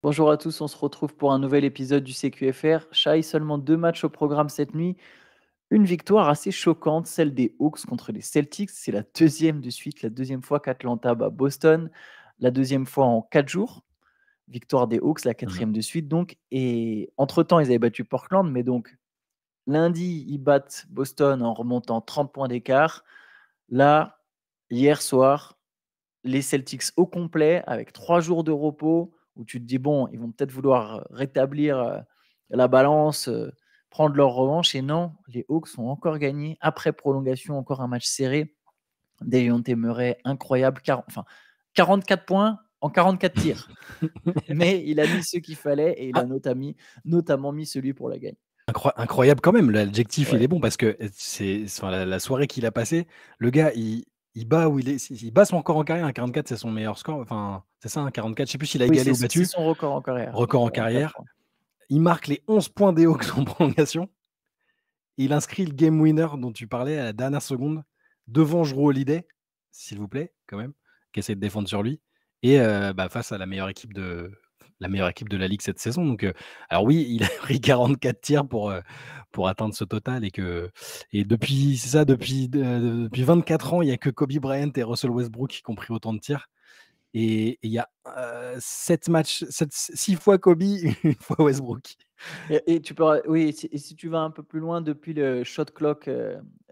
Bonjour à tous, on se retrouve pour un nouvel épisode du CQFR. Shai, seulement 2 matchs au programme cette nuit. Une victoire assez choquante, celle des Hawks contre les Celtics. C'est la deuxième de suite, la deuxième fois qu'Atlanta bat Boston, la deuxième fois en 4 jours. Victoire des Hawks, la Mmh. quatrième de suite donc. Et entre-temps, ils avaient battu Portland, mais donc lundi, ils battent Boston en remontant 30 points d'écart. Là, hier soir, les Celtics au complet avec 3 jours de repos où tu te dis: «Bon, ils vont peut-être vouloir rétablir, la balance, prendre leur revanche» et non, les Hawks ont encore gagné après prolongation, encore un match serré. Dejounte Murray incroyable, 44 points en 44 tirs. Mais il a mis ce qu'il fallait et il a Ah, notamment mis celui pour la gagne. incroyable quand même, l'adjectif il Ouais. est bon parce que, c'est enfin la soirée qu'il a passée, le gars il bat où il bat son record en carrière, hein, 44 c'est son meilleur score, enfin, c'est ça, hein, 44, je sais plus s'il a Oui, égalé ou c'est battu, son record en carrière, record en 44 carrière. points. Il marque les 11 points des Hawks en prolongation. Il inscrit le game winner dont tu parlais à la dernière seconde, devant Jrue Holiday, s'il vous plaît, quand même, qui essaie de défendre sur lui et face à la meilleure équipe de la ligue cette saison donc alors oui, il a pris 44 tirs pour atteindre ce total et depuis c'est ça, depuis 24 ans, il y a que Kobe Bryant et Russell Westbrook qui ont pris autant de tirs et il y a, 7 matchs, 6 fois Kobe, une fois Westbrook. Et tu peux oui, si tu vas un peu plus loin depuis le shot clock,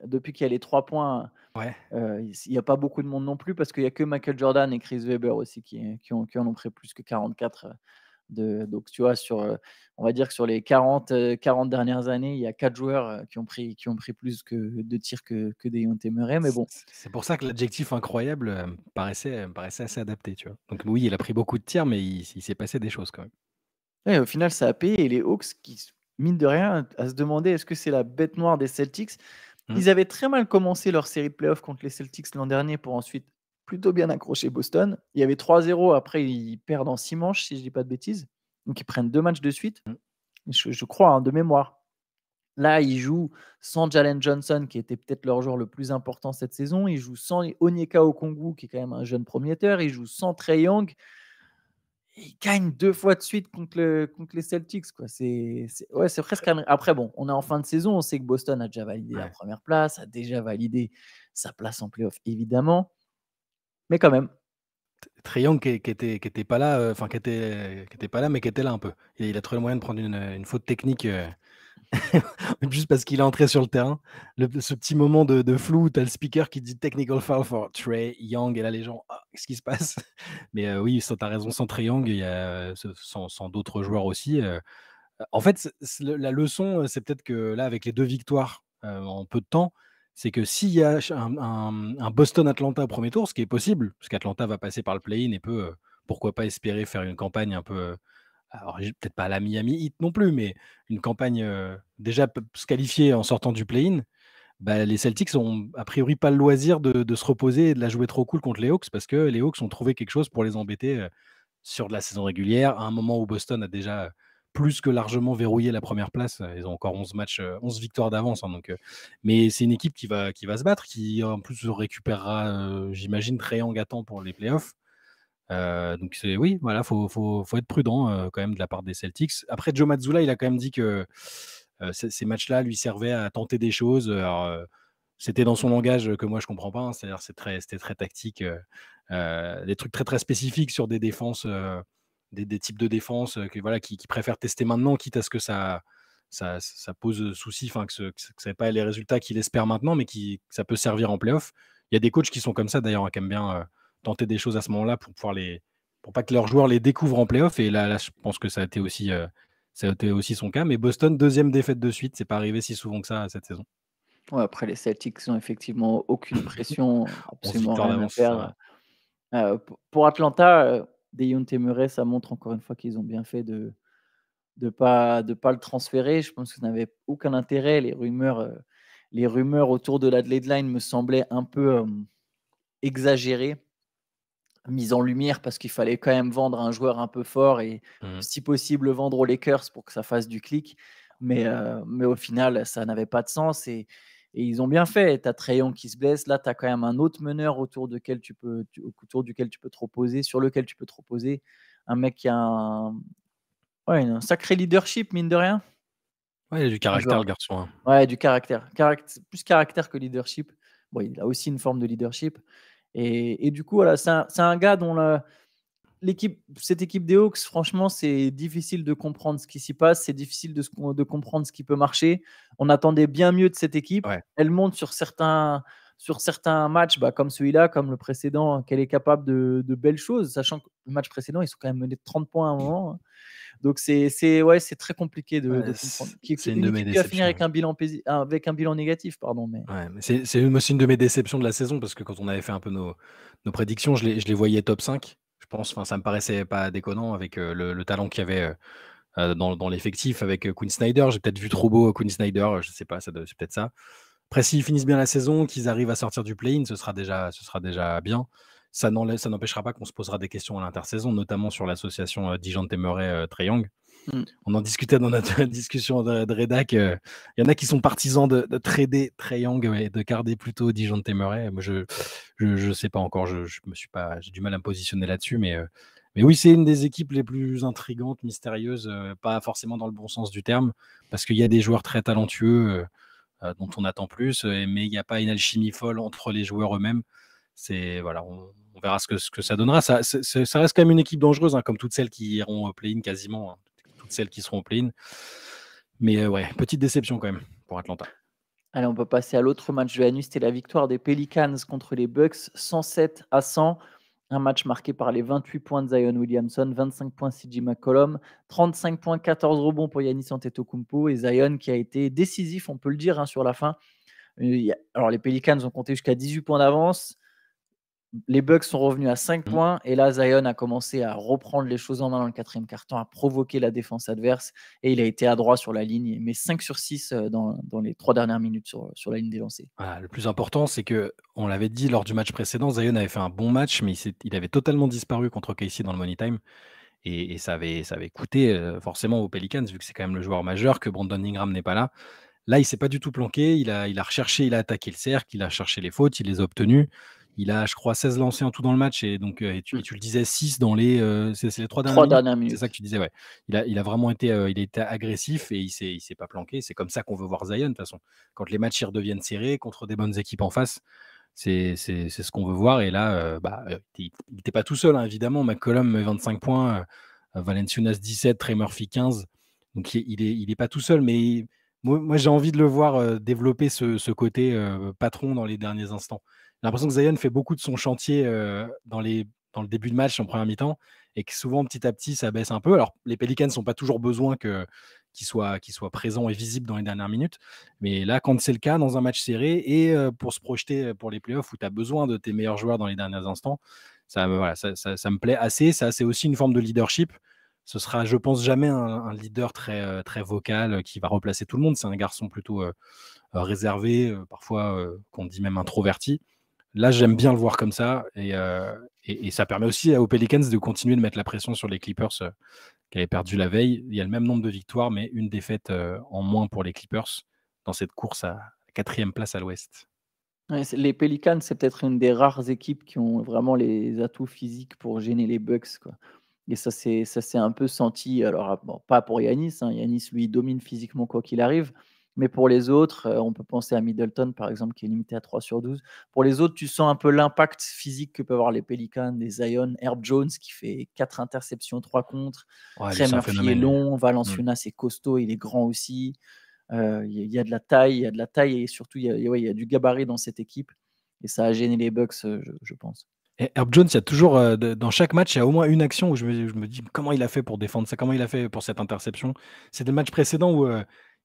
depuis qu'il y a les 3 points, Ouais. il y a pas beaucoup de monde non plus parce qu'il y a que Michael Jordan et Chris Webber aussi qui en ont pris plus que 44, donc tu vois on va dire que sur les 40 dernières années, il y a 4 joueurs, qui ont pris plus de tirs que Dejounte Murray, mais bon. C'est pour ça que l'adjectif incroyable, me paraissait assez adapté, tu vois? Donc oui, il a pris beaucoup de tirs, mais il s'est passé des choses quand même. Ouais, au final, ça a payé et les Hawks mine de rien, à se demander est-ce que c'est la bête noire des Celtics? Mmh. Ils avaient très mal commencé leur série de playoffs contre les Celtics l'an dernier pour ensuite plutôt bien accrocher Boston. Il y avait 3-0, après ils perdent en 6 manches, si je dis pas de bêtises. Donc ils prennent 2 matchs de suite, Mmh. je crois, hein, de mémoire. Là, ils jouent sans Jalen Johnson, qui était peut-être leur joueur le plus important cette saison. Ils jouent sans Onyeka Okongwu, qui est quand même un jeune prometteur. Ils jouent sans Trae Young. Ils gagnent 2 fois de suite contre les Celtics, quoi. Ouais, c'est presque un après bon, on est en fin de saison, on sait que Boston a déjà validé la Ouais. première place, a déjà validé sa place en play-off évidemment, mais quand même. Trae Young qui était pas là, enfin qui était pas là, mais qui était là un peu. Et il a trouvé le moyen de prendre une faute technique, juste parce qu'il est entré sur le terrain. Ce petit moment de flou où tu as le speaker qui dit: «Technical foul for Trae Young» et là les gens: «Ah, qu'est-ce qui se passe?» Mais oui, ça tu as raison, sans Trae Young, il y a sans d'autres joueurs aussi, en fait, c'est la leçon, c'est peut-être que là, avec les 2 victoires, en peu de temps, c'est que s'il y a un Boston-Atlanta au premier tour, ce qui est possible, parce qu'Atlanta va passer par le play-in et peut, pourquoi pas espérer faire une campagne un peu, alors peut-être pas à la Miami Heat non plus, mais une campagne, déjà se qualifier en sortant du play-in, bah, les Celtics ont a priori pas le loisir de se reposer et de la jouer trop cool contre les Hawks parce que les Hawks ont trouvé quelque chose pour les embêter, sur de la saison régulière, à un moment où Boston a déjà plus que largement verrouillé la première place. Ils ont encore 11 matchs, 11 victoires d'avance, hein, donc mais c'est une équipe qui va se battre, qui en plus récupérera, j'imagine Trae Young à temps pour les playoffs. Donc c'est oui, voilà, faut être prudent, quand même de la part des Celtics. Après Joe Mazzulla, il a quand même dit que, ces matchs-là lui servaient à tenter des choses, alors, c'était dans son langage, que moi je comprends pas, hein. C'est-à-dire c'était très tactique, des trucs très, très spécifiques sur des défenses, des types de défense, que voilà, qui préfèrent tester maintenant, quitte à ce que ça pose, souci, enfin que ça ait pas les résultats qu'il espère maintenant, mais que ça peut servir en playoff. Il y a des coachs qui sont comme ça d'ailleurs, hein, qui aiment bien, tenter des choses à ce moment-là pour pas que leurs joueurs les découvrent en playoff et là, je pense que ça a été aussi son cas. Mais Boston, deuxième défaite de suite, c'est pas arrivé si souvent que ça cette saison. Ouais, après les Celtics ont effectivement aucune pression, 11 absolument victoires rien à d'avance, ça perdre. va. Pour Atlanta, Dejounte Murray, ça montre encore une fois qu'ils ont bien fait de pas le transférer. Je pense que ça n'avait aucun intérêt. Les rumeurs autour de la deadline me semblaient un peu, exagérées, mises en lumière parce qu'il fallait quand même vendre un joueur un peu fort et Mmh. si possible vendre aux Lakers pour que ça fasse du clic. Mais au final, ça n'avait pas de sens et ils ont bien fait. Tu as Trae Young qui se blesse. Là, tu as quand même un autre meneur autour duquel tu peux te reposer, sur lequel tu peux te reposer. Un mec Ouais, un sacré leadership, mine de rien. Ouais, il a du Un caractère, joueur le garçon, hein. ouais, du caractère. Plus caractère que leadership. Bon, il a aussi une forme de leadership et du coup, voilà, c'est un gars dont cette équipe des Hawks, franchement, c'est difficile de comprendre ce qui s'y passe. C'est difficile de comprendre ce qui peut marcher. On attendait bien mieux de cette équipe. Ouais. Elle montre sur certains matchs, comme celui-là, comme le précédent, qu'elle est capable de belles choses, sachant que le match précédent, ils sont quand même menés de 30 points à un moment, hein. Donc ouais, c'est très compliqué de Ouais, comprendre. c'est une Une de mes équipe qui va finir déceptions. avec un bilan négatif, pardon, mais Ouais, mais c'est aussi une de mes déceptions de la saison parce que quand on avait fait un peu nos prédictions, je les voyais top 5, je pense. Enfin, ça me paraissait pas déconnant avec, le talent qu'il y avait, dans l'effectif avec, Quinn Snyder. J'ai peut-être vu trop beau Quinn Snyder, je sais pas, c'est peut-être ça. Après s'ils finissent bien la saison, qu'ils arrivent à sortir du play-in, ce sera déjà bien. Ça n'empêchera pas qu'on se posera des questions à l'intersaison, notamment sur l'association, Dejounte Murray, Trae Young. mmh. On en discutait dans notre discussion de rédac, il y en a qui sont partisans de trader Trae Young et de garder plutôt Dejounte Murray. Moi, je sais pas encore, je me suis pas j'ai du mal à me positionner là-dessus, mais oui, c'est une des équipes les plus intrigantes, mystérieuses, pas forcément dans le bon sens du terme, parce qu'il y a des joueurs très talentueux, dont on attend plus, mais il y a pas une alchimie folle entre les joueurs eux-mêmes. C'est voilà, on verra ce que ça donnera. Ça reste quand même une équipe dangereuse, hein, comme toutes celles qui iront au play-in quasiment, hein, toutes celles qui seront au play-in. Mais ouais, petite déception quand même pour Atlanta. Allez, on peut passer à l'autre match de la nuit. C'était la victoire des Pelicans contre les Bucks, 107-100. Un match marqué par les 28 points de Zion Williamson, 25 points CJ McCollum, 35 points, 14 rebonds pour Giannis Antetokounmpo et Zion qui a été décisif, on peut le dire, hein, sur la fin. Alors les Pelicans ont compté jusqu'à 18 points d'avance. Les Bucks sont revenus à 5 Mmh. points et là, Zion a commencé à reprendre les choses en main dans le quatrième quart-temps, à provoquer la défense adverse et il a été adroit sur la ligne, mais 5 sur 6 dans les 3 dernières minutes sur la ligne des lancers. Voilà, le plus important, c'est que on l'avait dit lors du match précédent, Zion avait fait un bon match, mais il avait totalement disparu contre KC dans le money time et ça avait coûté, forcément aux Pelicans, vu que c'est quand même le joueur majeur, que Brandon Ingram n'est pas là. Là, il s'est pas du tout planqué, il a recherché, il a attaqué le cercle, il a cherché les fautes, il les a obtenues. Il a, je crois, 16 lancers en tout dans le match et donc tu le disais 6 dans c'est les 3 dernières 3 minutes? dernières C'est ça que minutes. tu disais, ouais. Il a vraiment été, il a été agressif et il s'est pas planqué. C'est comme ça qu'on veut voir Zion, de toute façon. Quand les matchs, ils redeviennent serrés contre des bonnes équipes en face, c'est ce qu'on veut voir et là, il était pas tout seul, hein, évidemment. McCollum, 25 points, Valanciunas 17, Trey Murphy 15. Donc il est pas tout seul, mais moi, j'ai envie de le voir, développer ce côté, patron dans les derniers instants. J'ai l'impression que Zion fait beaucoup de son chantier, dans le début de match, en première mi-temps et que souvent, petit à petit, ça baisse un peu. Alors, les Pelicans n'ont pas toujours besoin qu'il soit présent et visible dans les dernières minutes, mais là, quand c'est le cas dans un match serré et pour se projeter, pour les playoffs où tu as besoin de tes meilleurs joueurs dans les derniers instants, voilà, ça me plaît assez. Ça, c'est aussi une forme de leadership. Ce sera, je pense, jamais un leader très vocal, qui va replacer tout le monde. C'est un garçon plutôt, réservé, parfois, qu'on dit même introverti. Là, j'aime bien le voir comme ça et ça permet aussi aux Pelicans de continuer de mettre la pression sur les Clippers, qui avaient perdu la veille. Il y a le même nombre de victoires, mais une défaite, en moins pour les Clippers dans cette course à la 4e place à l'Ouest. Ouais, les Pelicans, c'est peut-être une des rares équipes qui ont vraiment les atouts physiques pour gêner les Bucks, quoi. Et ça s'est un peu senti. Alors, bon, pas pour Yanis, hein. Yanis, lui, domine physiquement quoi qu'il arrive. Mais pour les autres, on peut penser à Middleton, par exemple, qui est limité à 3 sur 12. Pour les autres, tu sens un peu l'impact physique que peuvent avoir les Pelicans, des Zion, Herb Jones qui fait 4 interceptions, 3 contre. Ouais, lui, Trey c'est un Murphy est phénomène, lui. long, Mmh. Valanciunas est costaud, il est grand aussi. Il y a de la taille, il y a de la taille et surtout il y a du gabarit dans cette équipe et ça a gêné les Bucks, je pense. Et Herb Jones, il y a toujours, dans chaque match, il y a au moins une action où je me dis: «Comment il a fait pour défendre ça? Comment il a fait pour cette interception?» C'était le match précédent où,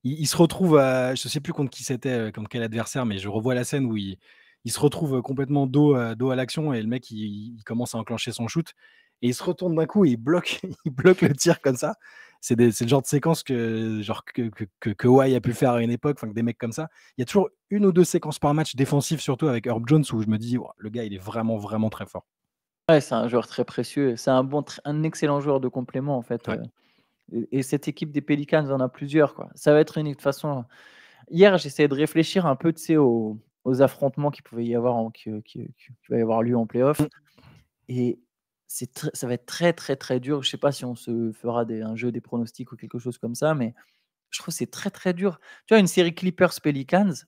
il se retrouve à je sais plus contre qui c'était, contre quel adversaire, mais je revois la scène où il se retrouve, complètement dos à l'action et le mec, il commence à enclencher son shoot et il se retourne d'un coup et il bloque il bloque le tir comme ça. C'est le genre de séquence que Kawhi a pu faire à une époque, enfin que des mecs comme ça. Il y a toujours une ou 2 séquences par match défensives, surtout avec Herb Jones, où je me dis: «Waouh, le gars, il est vraiment, vraiment très fort». Ouais, c'est un joueur très précieux, c'est un excellent joueur de complément en fait, Ouais. et cette équipe des Pelicans en a plusieurs, quoi. Ça va être une de toute façon. Hier, j'essayais de réfléchir un peu, tu sais, aux affrontements qu'il pouvait y avoir qui va y avoir lieu en Mmh. playoff et ça va être très, très, très dur. Je sais pas si on se fera un jeu des pronostics ou quelque chose comme ça, mais je trouve que c'est très, très dur. Tu vois, une série Clippers-Pelicans,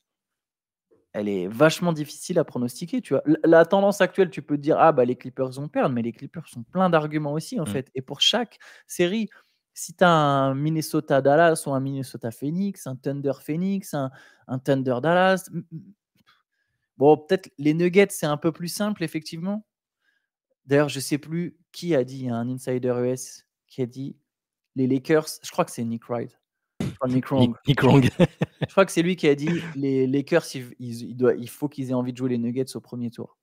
elle est vachement difficile à pronostiquer, tu vois? La tendance actuelle, tu peux te dire: «Ah bah, les Clippers vont perdre», mais les Clippers ont plein d'arguments aussi, en Mmh. fait, et pour chaque série, si tu as un Minnesota-Dallas ou un Minnesota-Phoenix, un Thunder-Phoenix, un Thunder-Dallas, bon, peut-être les Nuggets, c'est un peu plus simple, effectivement. D'ailleurs, je sais plus qui a dit, il y a un insider US qui a dit: «Les Lakers», je crois que c'est Nick Wright, je crois Nick Wrong. Nick Wrong. Je crois que c'est lui qui a dit: «Les Lakers, il faut qu'ils aient envie de jouer les Nuggets au premier tour».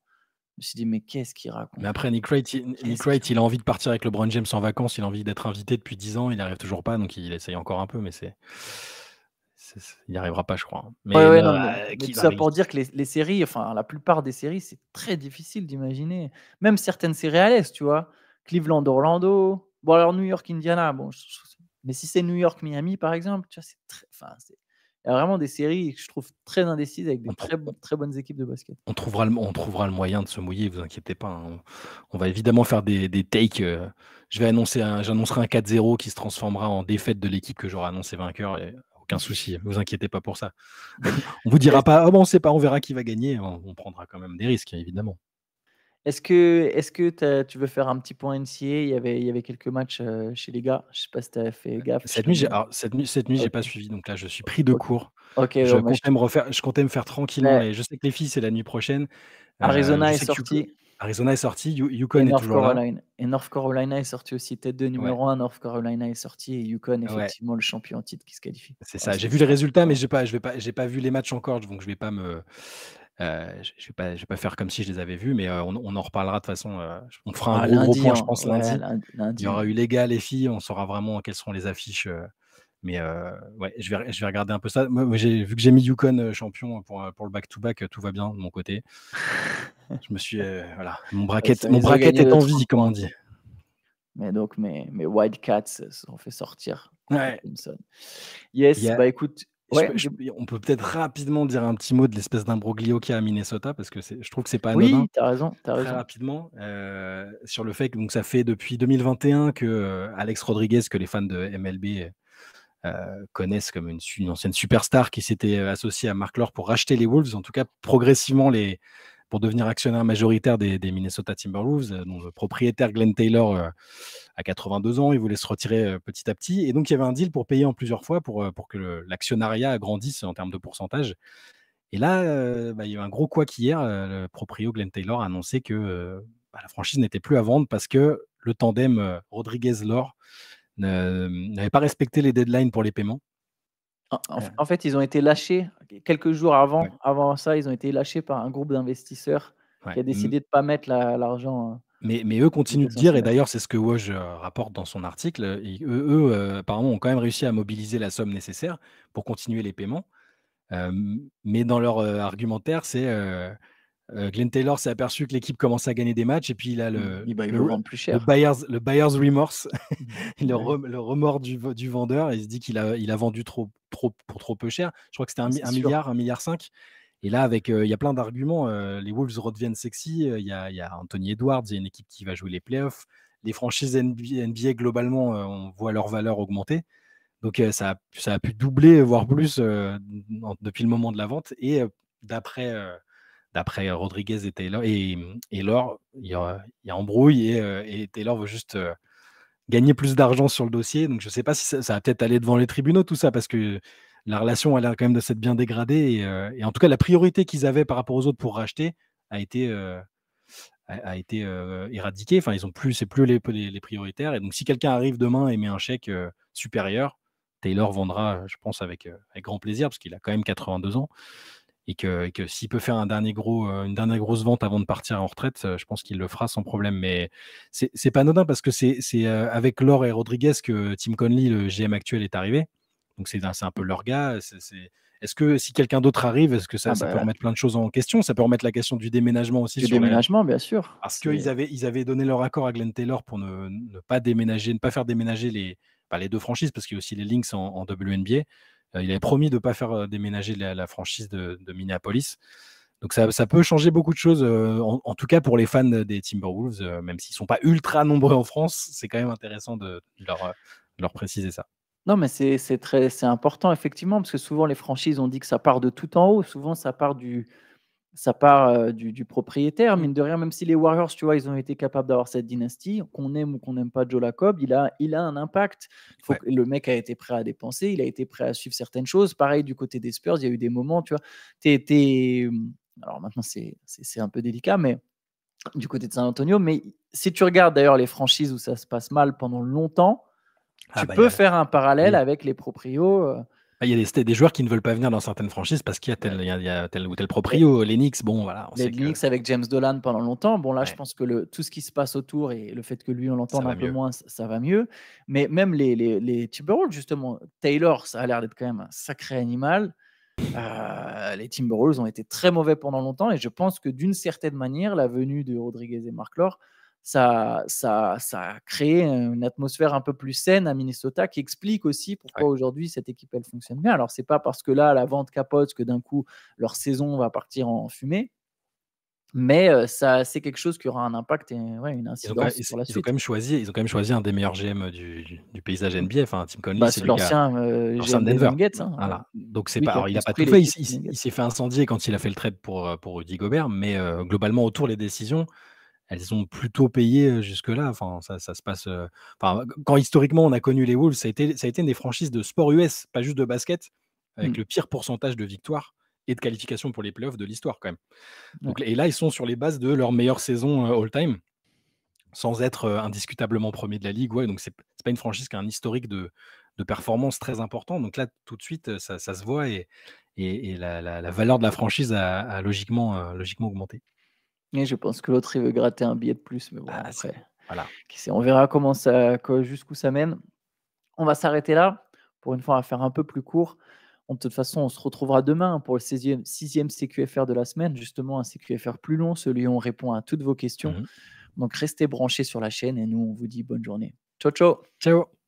Je me suis dit: «Mais qu'est-ce qu'il Mais raconte? après Nick Qu'est-ce qu'il Wright, il a envie de partir avec LeBron James en vacances, il a envie d'être invité depuis 10 ans, il n'y arrive toujours pas, donc il essaye encore un peu, mais il n'y arrivera pas, je crois, hein. Ouais, Mais ouais, le non, mais tout qu'il ça arrive. pour dire que les séries, enfin la plupart des séries, c'est très difficile d'imaginer. Même certaines séries à l'Est, tu vois? Cleveland-Orlando, bon alors New York-Indiana, bon mais si c'est New York-Miami par exemple, tu vois? C'est très enfin c'est il y a vraiment des séries que je trouve très indécises avec des On trou très bonnes équipes de basket. on trouvera le moyen de se mouiller, vous inquiétez pas, hein. On va évidemment faire des takes, j'annoncerai un 4-0 qui se transformera en défaite de l'équipe que j'aurai annoncé vainqueur et aucun souci, vous inquiétez pas pour ça. On vous dira Est-ce pas: «Ah bon, on sait pas, on verra qui va gagner», on prendra quand même des risques, évidemment. est-ce que tu veux faire un petit point NCAA? Il y avait quelques matchs, chez les gars. Je sais pas si tu avais fait gaffe, je Cette te nuit, mets j'ai OK, pas suivi, donc là, je suis pris de OK. court. OK, Je bon, bah, comptais je comptais me faire tranquillement mais les je sais que les filles, c'est la nuit prochaine. Arizona Je est sais que sorti Arizona est sorti, et UConn est toujours là. North Carolina est sorti aussi, tête de Ouais, numéro 1, North Carolina est sorti et UConn ouais, effectivement le champion en titre qui se qualifie. c'est Ouais, ça. J'ai c'est vu les ça, résultats, mais ouais. j'ai pas vu les matchs encore, donc je vais pas je vais pas faire comme si je les avais vus, mais on en reparlera de toute façon, on fera un gros Lundi, point, je hein, pense, ouais, lundi. Il y lundi, aura hein. eu les gars, les filles, on saura vraiment quelles seront les affiches, mais ouais, je vais regarder un peu ça. Moi, j'ai vu que j'ai mis UConn, champion pour le back to back, tout va bien de mon côté. Je me suis, voilà, mon Ouais, bracket ça mon risque de bracket gagner est de en 30 vie, comme on points. dit. Mais donc mes Wildcats se sont fait sortir contre Ouais, Clemson. il Yes, y a bah, écoute, ouais, on peut peut-être rapidement dire un petit mot de l'espèce d'imbroglio qu'il y a à Minnesota parce que je trouve que c'est pas anodin. oui, tu as raison, tu as Très raison. rapidement, sur le fait que donc ça fait depuis 2021 que, Alex Rodriguez, que les fans de MLB, connaissent comme une ancienne superstar qui s'était, associée à Mark Lore pour racheter les Wolves, en tout cas progressivement pour devenir actionnaire majoritaire des Minnesota Timberwolves, dont le propriétaire Glenn Taylor, a 82 ans, il voulait se retirer, petit à petit et donc il y avait un deal pour payer en plusieurs fois pour que l'actionnariat grandisse en termes de pourcentage et là, bah, il y a eu un gros couac hier, le proprio Glenn Taylor a annoncé que, bah, la franchise n'était plus à vendre parce que le tandem, Rodriguez-Lore n'avait pas respecté les deadlines pour les paiements. En fait, ils ont été lâchés quelques jours Ouais, avant ça, ils ont été lâchés par un groupe d'investisseurs ouais, qui a décidé de pas mettre l'argent, mais eux qu'ils continuent étaient de dire censés et mettre. d'ailleurs c'est ce que Woj, rapporte dans son article, apparemment ont quand même réussi à mobiliser la somme nécessaire pour continuer les paiements, mais dans leur, argumentaire, c'est, Glenn Taylor s'est aperçu que l'équipe commençait à gagner des matchs et puis il a Bah, ils le vendent plus le cher. buyer's remorse, Ouais, le remords du vendeur et il se dit qu'il a vendu pour trop peu cher. Je crois que c'était ah, c'est 1 sûr. 000 000 5 et là avec, il y a plein d'arguments, les Wolves redeviennent sexy, il y a Anthony Edwards, il y a une équipe qui va jouer les playoffs. Les franchises NBA globalement, on voit leur valeur augmenter. Donc ça a pu doubler, voire plus, depuis le moment de la vente et d'après, Rodriguez et Taylor et Lore, il y a embrouille et Taylor veut juste, gagner plus d'argent sur le dossier. Donc je ne sais pas si ça va peut-être aller devant les tribunaux tout ça parce que la relation a l'air quand même de s'être bien dégradée et en tout cas la priorité qu'ils avaient par rapport aux autres pour racheter a été, éradiquée. Enfin ils ont plus c'est plus les prioritaires et donc si quelqu'un arrive demain et met un chèque, supérieur, Taylor vendra, je pense avec grand plaisir parce qu'il a quand même 82 ans et que s'il peut faire une dernière grosse vente avant de partir en retraite, je pense qu'il le fera sans problème. Mais c'est pas anodin parce que c'est avec Lore et Rodriguez que Tim Connelly, le GM actuel, est arrivé. Donc c'est un peu leur gars. Est-ce que si quelqu'un d'autre arrive, est-ce que Ah ça peut bah, remettre plein de choses en question? Ça peut remettre la question du déménagement aussi du sur les déménagement, bien sûr. parce qu'ils C'est avaient donné leur accord à Glenn Taylor pour ne pas déménager, ne pas faire déménager les 2 franchises parce qu'il y a aussi les Lynx en WNBA. Il avait promis de ne pas faire, déménager la franchise de Minneapolis. Donc ça peut changer beaucoup de choses, en tout cas pour les fans des Timberwolves, même s'ils sont pas ultra nombreux en France, c'est quand même intéressant de leur préciser ça. Non, mais c'est important effectivement, parce que souvent les franchises, on dit que ça part de tout en haut. Souvent ça part du propriétaire, Mmh. mine de rien, même si les Warriors, tu vois, ils ont été capables d'avoir cette dynastie, qu'on aime ou qu'on n'aime pas Joe Lacob, il a un impact. Faut Ouais. que le mec a été prêt à dépenser, il a été prêt à suivre certaines choses. Pareil du côté des Spurs, il y a eu des moments, tu vois, alors maintenant c'est un peu délicat, mais du côté de San Antonio, mais si tu regardes d'ailleurs les franchises où ça se passe mal pendant longtemps, Ah tu bah, il y peux a faire un parallèle oui. avec les proprios. Ah, il y a des joueurs qui ne veulent pas venir dans certaines franchises parce qu'il y a Ouais. tel ou tel proprio. Les Knicks, bon voilà, on Les sait que Knicks avec James Dolan pendant longtemps. Bon, là, je ouais, pense que tout ce qui se passe autour et le fait que lui, on ça l'entende un va peu mieux. moins, ça va mieux. Mais même les Timberwolves, justement, Taylor, ça a l'air d'être quand même un sacré animal. Les Timberwolves ont été très mauvais pendant longtemps et je pense que d'une certaine manière, la venue de Rodriguez et Marc Lore, ça a créé une atmosphère un peu plus saine à Minnesota qui explique aussi pourquoi Ouais. aujourd'hui cette équipe elle fonctionne bien. Alors c'est pas parce que là la vente capote que d'un coup leur saison va partir en fumée, mais ça c'est quelque chose qui aura un impact et ouais, une Ils ont quand même incidence sur la ils ont quand suite. même choisi ils ont quand même choisi un des meilleurs GM du paysage NBA, enfin Tim Connelly, Bah, c'est c'est lui qui a l'ancien, l'ancien GM de des Denver. Nuggets, hein, Voilà, donc c'est celui pas qui a alors il a pas construit tout fait, l'équipe des il Nuggets. s'est fait incendier quand il a fait le trade pour Rudy Gobert, mais globalement autour les décisions, elles ont plutôt payé, jusque-là. Enfin ça se passe, enfin quand historiquement on a connu les Wolves, ça a été une des franchises de sport US, pas juste de basket, avec Mmh, le pire pourcentage de victoires et de qualifications pour les playoffs de l'histoire quand même. ouais. Donc et là, ils sont sur les bases de leur meilleure saison, all time. Sans être, indiscutablement premier de la ligue, ouais, donc c'est pas une franchise qui a un historique de performance très important, donc là, tout de suite, ça se voit et la valeur de la franchise a logiquement augmenté. Et je pense que l'autre, il veut gratter un billet de plus, mais bon Ah après, c'est voilà. qui sait? On verra jusqu'où ça mène. On va s'arrêter là. Pour une fois, on va faire un peu plus court. De toute façon, on se retrouvera demain pour le 6e CQFR de la semaine, justement un CQFR plus long, celui où on répond à toutes vos questions. Mmh. Donc restez branchés sur la chaîne et nous, on vous dit bonne journée. Ciao, ciao. Ciao.